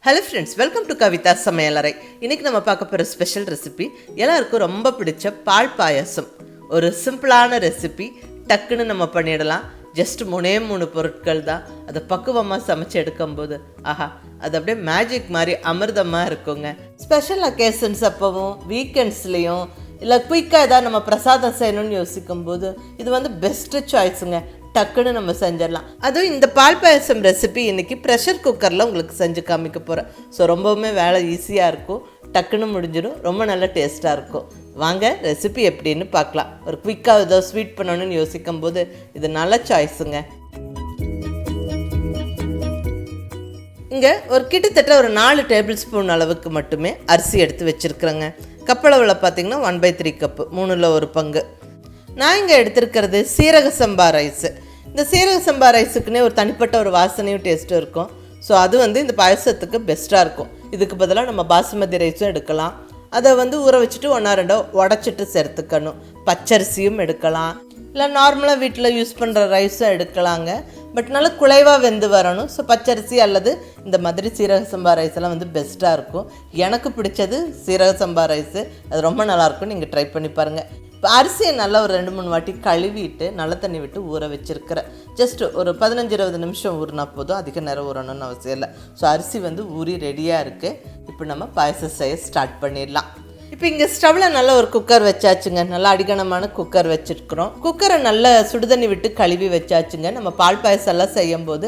Hello friends, welcome to KAVITHASAMAYALARAI. இன்றைக்கி நம்ம பார்க்க போகிற ஸ்பெஷல் ரெசிபி எல்லாருக்கும் ரொம்ப பிடிச்ச பால் பாயாசம். ஒரு சிம்பிளான ரெசிபி, டக்குன்னு நம்ம பண்ணிடலாம். ஜஸ்ட் 3 பொருட்கள் தான். அதை பக்குவமாக சமைச்சு எடுக்கும்போது ஆஹா, அது அப்படியே மேஜிக் மாதிரி அமிர்தமாக இருக்குங்க. ஸ்பெஷல் அக்கேஷன்ஸ் அப்போவும் வீக்கெண்ட்ஸ்லேயும் இல்லை குயிக்காக ஏதாவது நம்ம பிரசாதம் செய்யணும்னு யோசிக்கும்போது இது பெஸ்ட்டு சாய்ஸுங்க. டக்குன்னு நம்ம செஞ்சிடலாம். அதுவும் இந்த பால் பாயசம் ரெசிபி இன்றைக்கி ப்ரெஷர் குக்கரில் உங்களுக்கு செஞ்சு காமிக்க போகிறேன். ஸோ ரொம்பவுமே வேலை ஈஸியாக இருக்கும், டக்குன்னு முடிஞ்சிடும், ரொம்ப நல்ல டேஸ்ட்டாக இருக்கும். வாங்க ரெசிபி எப்படின்னு பார்க்கலாம். ஒரு குயிக்காக ஏதோ ஸ்வீட் பண்ணணும்னு யோசிக்கும் போது இது நல்ல சாய்ஸுங்க. இங்கே ஒரு கிட்டத்தட்ட ஒரு 4 டேபிள் ஸ்பூன் அளவுக்கு மட்டுமே அரிசி எடுத்து வச்சுருக்குறேங்க. கப்பளவில் பார்த்திங்கன்னா 1/3 கப்பு, 3ல் 1 பங்கு. நான் இங்கே எடுத்துருக்கிறது சீரக சம்பா ரைஸு. இந்த சீரக சம்பா ரைஸுக்குன்னே ஒரு தனிப்பட்ட ஒரு வாசனையும் டேஸ்ட்டும் இருக்கும். ஸோ அது இந்த பாயசத்துக்கு பெஸ்ட்டாக இருக்கும். இதுக்கு பதிலாக நம்ம பாசுமதி ரைஸும் எடுக்கலாம். அதை ஊற வச்சுட்டு 1-2 உடச்சிட்டு சேர்த்துக்கணும். பச்சரிசியும் எடுக்கலாம், இல்லை நார்மலாக வீட்டில் யூஸ் பண்ணுற ரைஸும் எடுக்கலாங்க. பட் நல்லா குழைவாக வெந்து வரணும். ஸோ பச்சரிசி அல்லது இந்த மாதிரி சீரக சம்பா ரைஸ் எல்லாம் பெஸ்ட்டாக இருக்கும். எனக்கு பிடிச்சது சீரக சம்பா ரைஸு, அது ரொம்ப நல்லாயிருக்கும். நீங்கள் ட்ரை பண்ணி பாருங்கள். இப்போ அரிசியை நல்லா ஒரு 2-3 வாட்டி கழுவிட்டு நல்ல தண்ணி விட்டு ஊற வச்சுருக்கிறேன். ஜஸ்ட் ஒரு 15-20 நிமிஷம் ஊறினா போதும், அதிக நேரம் ஊறணும்னு அவசியம் இல்லை. ஸோ அரிசி ஊறி ரெடியாக இருக்குது. இப்போ நம்ம பாயசம் செய்ய ஸ்டார்ட் பண்ணிடலாம். இப்போ இங்கே ஸ்டவ்வில் நல்லா ஒரு குக்கர் வச்சாச்சுங்க. நல்லா அடிகனமான குக்கர் வச்சுருக்குறோம். குக்கரை நல்லா சுடுதண்ணி விட்டு கழுவி வச்சாச்சுங்க. நம்ம பால் பாயசம் எல்லாம் செய்யும்போது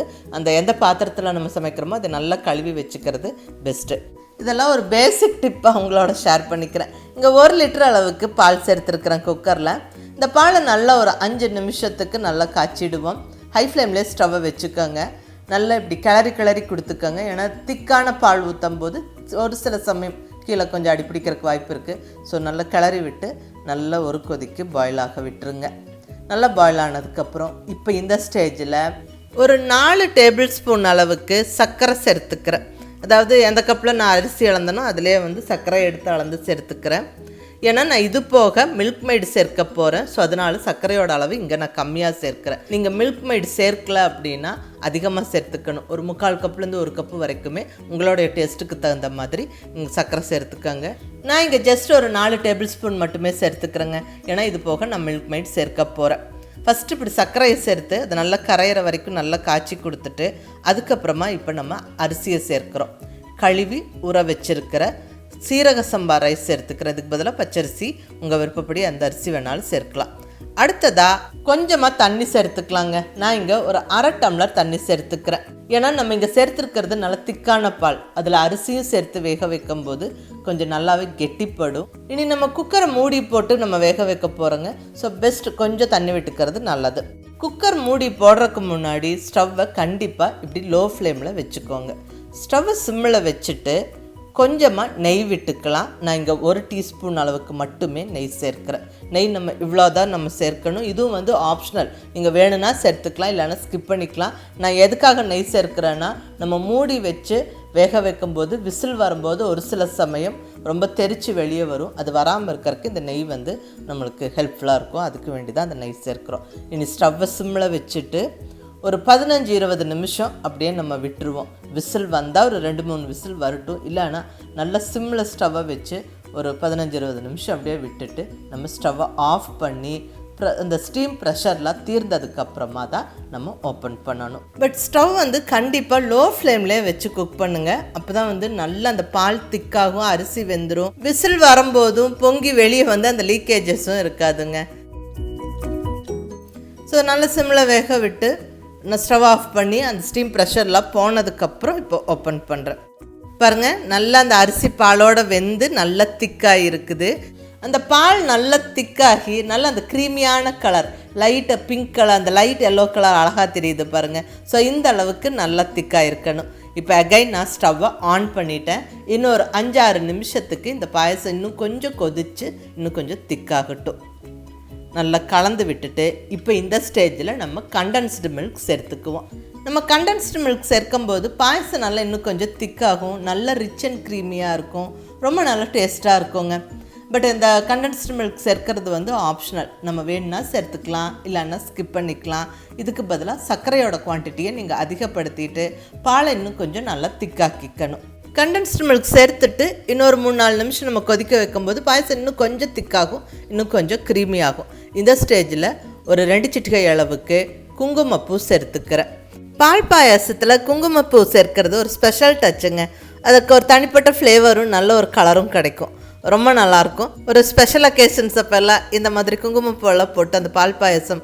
எந்த பாத்திரத்தில் நம்ம சமைக்கிறோமோ அதை நல்லா கழுவி வச்சுக்கிறது பெஸ்ட்டு. இதெல்லாம் ஒரு பேசிக் டிப்பாக அவங்களோட ஷேர் பண்ணிக்கிறேன். இங்கே 1 லிட்டர் அளவுக்கு பால் சேர்த்துருக்குறேன் குக்கரில். இந்த பாலை நல்லா ஒரு 5 நிமிஷத்துக்கு நல்லா காய்ச்சிடுவோம். ஹை ஃப்ளேம்லேயே ஸ்டவ்வை வச்சுக்கோங்க. நல்லா இப்படி கிளறி கொடுத்துக்கோங்க. ஏன்னா திக்கான பால் ஊற்றும் போது ஒரு சில சமயம் கீழே கொஞ்சம் அடிப்பிடிக்கிறதுக்கு வாய்ப்பு இருக்குது. ஸோ நல்லா கிளறி விட்டு நல்லா ஒரு கொதிக்கு பாயில் ஆக விட்டுருங்க. நல்லா பாயில் ஆனதுக்கப்புறம் இப்போ இந்த ஸ்டேஜில் ஒரு 4 டேபிள் ஸ்பூன் அளவுக்கு சர்க்கரை சேர்த்துக்கிறேன். அதாவது எந்த கப்பில் நான் அரிசி அளந்தனோ அதிலே சர்க்கரை எடுத்து அளந்து சேர்த்துக்கிறேன். ஏன்னா நான் இது போக மில்க் மெய்டு சேர்க்க போகிறேன். ஸோ அதனால் சர்க்கரையோட அளவு இங்கே நான் கம்மியாக சேர்க்கிறேன். நீங்கள் மில்க் மெய்டு சேர்க்கல அப்படின்னா அதிகமாக சேர்த்துக்கணும். ஒரு 3/4 கப்லேருந்து 1 கப்பு வரைக்குமே உங்களுடைய டேஸ்ட்டுக்கு தகுந்த மாதிரி நீங்கள் சர்க்கரை சேர்த்துக்கோங்க. நான் இங்கே ஜஸ்ட் ஒரு 4 டேபிள் ஸ்பூன் மட்டுமே சேர்த்துக்கிறேங்க. ஏன்னா இது போக நான் மில்க் மெய்டு சேர்க்க போகிறேன். ஃபஸ்ட்டு இப்படி சர்க்கரையை சேர்த்து அதை நல்லா கரையிற வரைக்கும் நல்லா காய்ச்சி கொடுத்துட்டு அதுக்கப்புறமா இப்போ நம்ம அரிசியை சேர்க்குறோம். கழுவி ஊற வச்சுருக்கிற சீரக சம்பா ரைஸ் சேர்த்துக்கிறதுக்கு பதிலாக பச்சரிசி, உங்கள் விருப்பப்படி அந்த அரிசி வேணாலும் சேர்க்கலாம். அடுத்ததாக கொஞ்சமாக தண்ணி சேர்த்துக்கலாங்க. நான் இங்கே ஒரு 1/2 டம்ளர் தண்ணி சேர்த்துக்கிறேன். ஏன்னா நம்ம இங்கே சேர்த்துருக்கிறது நல்லா திக்கான பால். அதில் அரிசியும் சேர்த்து வேக வைக்கும் போது கொஞ்சம் நல்லாவே கெட்டிப்படும். இனி நம்ம குக்கரை மூடி போட்டு நம்ம வேக வைக்க போகிறோங்க. ஸோ பெஸ்ட் கொஞ்சம் தண்ணி விட்டுக்கிறது நல்லது. குக்கர் மூடி போடுறதுக்கு முன்னாடி ஸ்டவ்வை கண்டிப்பாக இப்படி லோ ஃப்ளேமில் வச்சுக்கோங்க. ஸ்டவ்வை சிம்மில் வச்சுட்டு கொஞ்சமாக நெய் விட்டுக்கலாம். நான் இங்கே 1 டீஸ்பூன் அளவுக்கு மட்டுமே நெய் சேர்க்கிறேன். நெய் நம்ம இவ்வளோதான் நம்ம சேர்க்கணும். இதுவும் ஆப்ஷனல், நீங்கள் வேணும்னா சேர்த்துக்கலாம், இல்லைன்னா ஸ்கிப் பண்ணிக்கலாம். நான் எதுக்காக நெய் சேர்க்கிறேன்னா, நம்ம மூடி வச்சு வேக வைக்கும்போது விசில் வரும்போது ஒரு சில சமயம் ரொம்ப தெரித்து வெளியே வரும். அது வராமல் இருக்கிறதுக்கு இந்த நெய் நம்மளுக்கு ஹெல்ப்ஃபுல்லாக இருக்கும். அதுக்கு வேண்டி தான் அந்த நெய் சேர்க்குறோம். இனி ஸ்டவ்வை சிம்மில் வச்சுட்டு ஒரு 15-20 நிமிஷம் அப்படியே நம்ம விட்டுருவோம். விசில் வந்தால் ஒரு 2-3 விசில் வரட்டும். இல்லைன்னா நல்லா சிம்மில் ஸ்டவ்வை வச்சு ஒரு 15-20 நிமிஷம் அப்படியே விட்டுட்டு நம்ம ஸ்டவ்வை ஆஃப் பண்ணி இந்த ஸ்டீம் ப்ரெஷர்லாம் தீர்ந்ததுக்கப்புறமா தான் நம்ம ஓப்பன் பண்ணணும். பட் ஸ்டவ் கண்டிப்பாக லோ ஃப்ளேம்லேயே வச்சு குக் பண்ணுங்கள். அப்போ தான் நல்லா அந்த பால் திக்காகும், அரிசி வெந்துடும். விசில் வரும்போதும் பொங்கி வெளியே அந்த லீக்கேஜஸும் இருக்காதுங்க. ஸோ நல்லா சிம்மில் வேக விட்டு நான் ஸ்டவ் ஆஃப் பண்ணி அந்த ஸ்டீம் ப்ரெஷர்லாம் போனதுக்கப்புறம் இப்போ ஓப்பன் பண்ணுறேன். பாருங்கள், நல்லா அந்த அரிசி பாலோடு வெந்து நல்லா திக்காக இருக்குது. அந்த பால் நல்லா திக்காகி நல்லா அந்த க்ரீமியான கலர், லைட்டு பிங்க் கலர், அந்த லைட் எல்லோ கலர் அழகாக தெரியுது பாருங்கள். ஸோ இந்த அளவுக்கு நல்லா திக்காக இருக்கணும். இப்போ அகைன் நான் ஸ்டவ்வை ஆன் பண்ணிட்டேன். இன்னும் ஒரு 5-6 நிமிஷத்துக்கு இந்த பாயசம் இன்னும் கொஞ்சம் கொதித்து இன்னும் கொஞ்சம் திக்காகட்டும். நல்லா கலந்து விட்டுட்டு இப்போ இந்த ஸ்டேஜில் நம்ம கண்டென்ஸ்டு மில்க் சேர்த்துக்குவோம். நம்ம கண்டென்ஸ்டு மில்க் சேர்க்கும்போது பாயசம் நல்லா இன்னும் கொஞ்சம் திக்காகும், நல்ல ரிச் அண்ட் க்ரீமியாக இருக்கும், ரொம்ப நல்லா டேஸ்ட்டாக இருக்குங்க. பட் இந்த கண்டென்ஸ்டு மில்க் சேர்க்கிறது ஆப்ஷனல். நம்ம வேணும்னா சேர்த்துக்கலாம், இல்லைன்னா ஸ்கிப் பண்ணிக்கலாம். இதுக்கு பதிலாக சர்க்கரையோட குவான்டிட்டியை நீங்கள் அதிகப்படுத்திட்டு பாலை இன்னும் கொஞ்சம் நல்லா திக்காக்கிக்கணும். கண்டென்ஸ்டு மில்க் சேர்த்துட்டு இன்னொரு 3-4 நிமிஷம் நம்ம கொதிக்க வைக்கும்போது பாயசம் இன்னும் கொஞ்சம் திக்காகும், இன்னும் கொஞ்சம் க்ரீமி ஆகும். இந்த ஸ்டேஜில் ஒரு 2 சிட்டிகை அளவுக்கு குங்குமப்பூ சேர்த்துக்கிறேன். பால் பாயாசத்தில் குங்குமப்பூ சேர்க்கிறது ஒரு ஸ்பெஷல் டச்சுங்க. அதுக்கு ஒரு தனிப்பட்ட ஃப்ளேவரும் நல்ல ஒரு கலரும் கிடைக்கும், ரொம்ப நல்லாயிருக்கும். ஒரு ஸ்பெஷல் அக்கேஷன்ஸ் அப்போல்லாம் இந்த மாதிரி குங்குமப்பூவெல்லாம் போட்டு அந்த பால் பாயாசம்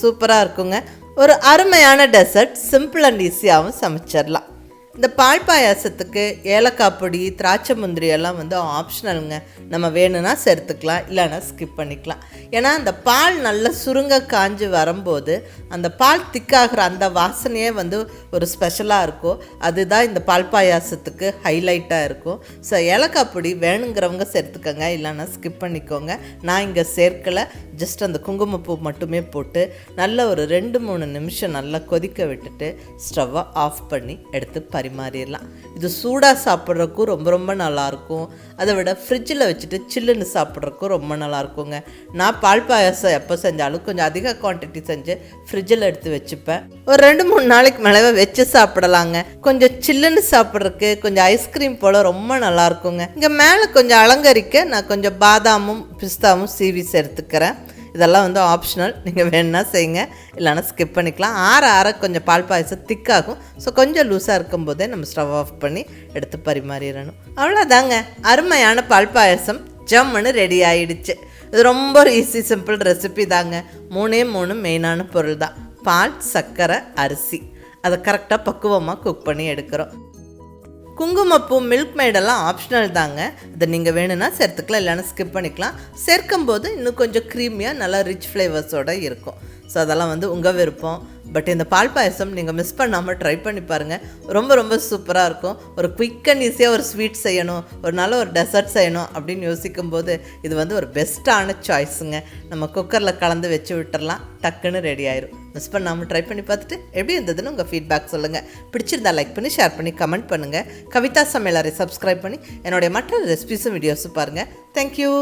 சூப்பராக இருக்குங்க. ஒரு அருமையான டெசர்ட், சிம்பிள் அண்ட் ஈஸியாகவும் சமைச்சிடலாம். இந்த பால் பாயாசத்துக்கு ஏலக்காய் பொடி, திராட்சை முந்திரி எல்லாம் ஆப்ஷனலுங்க. நம்ம வேணும்னா சேர்த்துக்கலாம், இல்லைன்னா ஸ்கிப் பண்ணிக்கலாம். ஏன்னா அந்த பால் நல்லா சுருங்க காஞ்சி வரும்போது அந்த பால் திக்காகிற அந்த வாசனையே ஒரு ஸ்பெஷலாக இருக்கும். அதுதான் இந்த பால் பாயாசத்துக்கு ஹைலைட்டாக இருக்கும். ஸோ ஏலக்காய் பொடி வேணுங்கிறவங்க சேர்த்துக்கோங்க, இல்லைன்னா ஸ்கிப் பண்ணிக்கோங்க. நான் இங்கே சேர்க்கலை, ஜஸ்ட் அந்த குங்குமப்பூ மட்டுமே போட்டு நல்ல ஒரு 2-3 நிமிஷம் நல்லா கொதிக்க விட்டுட்டு ஸ்டவ்வை ஆஃப் பண்ணி எடுத்து பரிமாறிடலாம். இது சூடாக சாப்பிட்றதுக்கும் ரொம்ப ரொம்ப நல்லாயிருக்கும். அதை விட ஃப்ரிட்ஜில் வச்சுட்டு சில்லுன்னு சாப்பிட்றதுக்கும் ரொம்ப நல்லாயிருக்குங்க. நான் பால் பாயாசம் எப்போ செஞ்சாலும் கொஞ்சம் அதிக குவான்டிட்டி செஞ்சு ஃப்ரிட்ஜில் எடுத்து வச்சுப்பேன். ஒரு 2-3 நாளைக்கு மேலே வச்சு சாப்பிடலாங்க. கொஞ்சம் சில்லுன்னு சாப்பிட்றதுக்கு கொஞ்சம் ஐஸ்கிரீம் போல் ரொம்ப நல்லாயிருக்குங்க. இங்கே மேலே கொஞ்சம் அலங்கரிக்க நான் கொஞ்சம் பாதாமும் பிஸ்தாவும் சீவி சேர்த்துக்கிறேன். இதெல்லாம் ஆப்ஷனல், நீங்கள் வேணுன்னா செய்யுங்க, இல்லைன்னா ஸ்கிப் பண்ணிக்கலாம். ஆற கொஞ்சம் பால் பாயசம் திக்காகும். ஸோ கொஞ்சம் லூஸாக இருக்கும்போதே நம்ம ஸ்டவ் ஆஃப் பண்ணி எடுத்து பரிமாறிடணும். அவ்வளோதாங்க, அருமையான பால் பாயசம் ஜம்முன்னு ரெடி ஆகிடுச்சு. இது ரொம்ப ஈஸி சிம்பிள் ரெசிபி தாங்க. 3 மெயினான பொருள் தான்: பால், சர்க்கரை, அரிசி. அதை கரெக்டாக பக்குவமாக குக் பண்ணி எடுக்கிறோம். குங்குமப்பூ, மில்க் மேடெல்லாம் ஆப்ஷனல் தாங்க. அதை நீங்கள் வேணும்னா சேர்த்துக்கலாம், இல்லைன்னா ஸ்கிப் பண்ணிக்கலாம். சேர்க்கும்போது இன்னும் கொஞ்சம் க்ரீமியாக நல்லா ரிச் ஃப்ளேவர்ஸோடு இருக்கும். ஸோ அதெல்லாம் உங்கள் விருப்பம். பட் இந்த பால் பாயசம் நீங்கள் மிஸ் பண்ணாமல் ட்ரை பண்ணி பாருங்கள், ரொம்ப ரொம்ப சூப்பராக இருக்கும். ஒரு குயிக் அண்ட் ஈஸியாக ஒரு ஸ்வீட் செய்யணும், ஒரு நல்ல ஒரு டெசர்ட் செய்யணும் அப்படின்னு யோசிக்கும்போது இது ஒரு பெஸ்ட்டான சாய்ஸுங்க. நம்ம குக்கரில் கலந்து வச்சு விட்டுறலாம், டக்குன்னு ரெடி ஆயிரும். மிஸ் பண்ணாமல் ட்ரை பண்ணி பார்த்துட்டு எப்படி இருந்ததுன்னு உங்கள் ஃபீட்பேக் சொல்லுங்கள். பிடிச்சிருந்தா லைக் பண்ணி, ஷேர் பண்ணி, கமெண்ட் பண்ணுங்கள். கவிதா சமையலறை சப்ஸ்கிரைப் பண்ணி என்னுடைய மற்ற ரெசிபிஸும் வீடியோஸும் பாருங்கள். தேங்க்யூ.